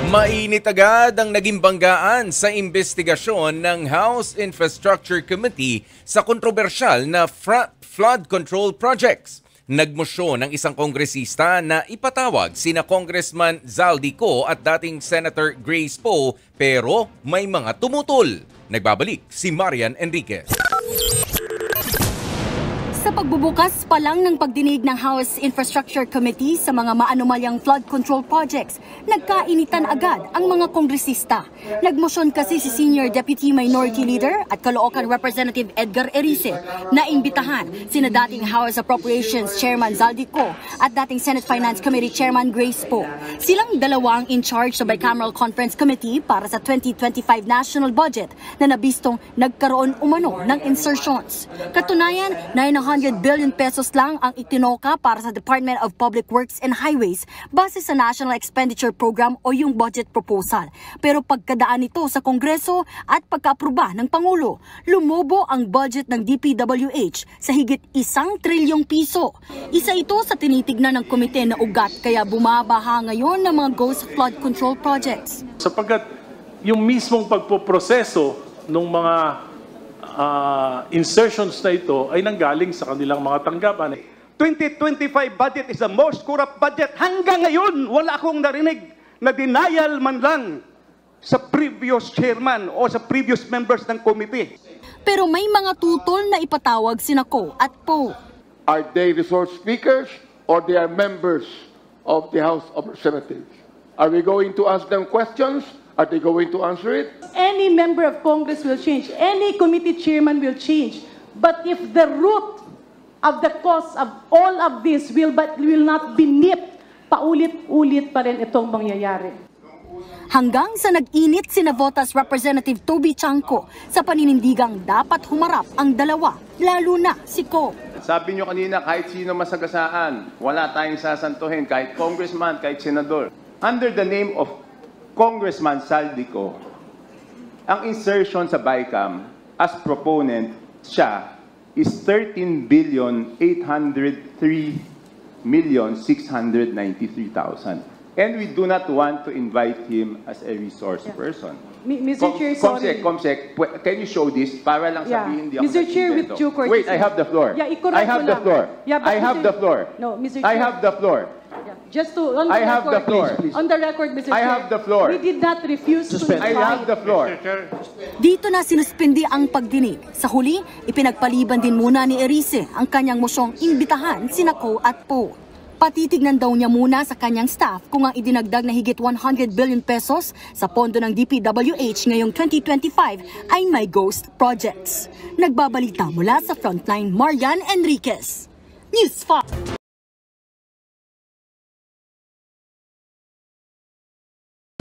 Mainit agad ang naging banggaan sa investigasyon ng House Infrastructure Committee sa kontrobersyal na flood control projects. Nagmosyon ng isang kongresista na ipatawag sina Congressman Zaldico at dating Senator Grace Poe pero may mga tumutol. Nagbabalik si Marian Enriquez. Sa pagbubukas pa lang ng pagdinig ng House Infrastructure Committee sa mga maanumalyang flood control projects, nagkainitan agad ang mga kongresista. Nagmosyon kasi si Senior Deputy Minority Leader at Caloocan Representative Edgar Erice na imbitahan sina dating House Appropriations Chairman Zaldico at dating Senate Finance Committee Chairman Grace Poe. Silang dalawa ang in charge sa Bicameral Conference Committee para sa 2025 National Budget na nabistong nagkaroon umano ng insertions. Katunayan, 900 billion pesos lang ang itinoka para sa Department of Public Works and Highways base sa National Expenditure Program o yung budget proposal. Pero pagkadaan nito sa Kongreso at pagkaapruba ng Pangulo, lumobo ang budget ng DPWH sa higit 1 trilyong piso. Isa ito sa tinitignan ng komite na ugat kaya bumabaha ngayon ng mga ghost flood control projects. Sapagkat yung mismong pagpoproseso ng mga insertions na ito ay nanggaling sa kanilang mga tanggapan. 2025 budget is the most corrupt budget. Hanggang ngayon, wala akong narinig na denial man lang sa previous chairman o sa previous members ng committee. Pero may mga tutol na ipatawag sina Ko at Poe. Are they resource speakers or they are members of the House of Representatives? Are we going to ask them questions? Are they going to answer it? Any member of Congress will change. Any committee chairman will change. But if the root of the cause of all of this will not be nipped, paulit-ulit pa rin itong mangyayari. Hanggang sa nag-init sina Votas Representative Toby Chanco sa paninindigang dapat humarap ang dalawa, lalo na si Ko. Sabi nyo kanina, kahit sino masagasaan, wala tayong sasantuhin, kahit congressman, kahit senador. Under the name of Congressman Zaldico, ang insertion sa BICAM as proponent siya is 13,803,693,000. And we do not want to invite him as a resource person. Mr. Chair, sorry. Comsec, can you show this para lang sabihin hindi ako Mr. Chair, with due courtesy. Wait, I have the floor. Yeah, I have the floor. Yeah, I have the floor. No, Mr. Chair. I have the floor. Just to, on the I have the floor. On the record, Mr. Chair. I have the floor. We did not refuse to invite. I have the floor. Dito na sinuspindi ang pagdinig. Sa huli, ipinagpaliban din muna ni Erice ang kanyang mosyong imbitahan sina Ko at Poe. Patitignan daw niya muna sa kanyang staff kung ang idinagdag na higit 100 billion pesos sa pondo ng DPWH ngayong 2025 ay may ghost projects. Nagbabalita mula sa Frontline, Marian Enriquez. News 5.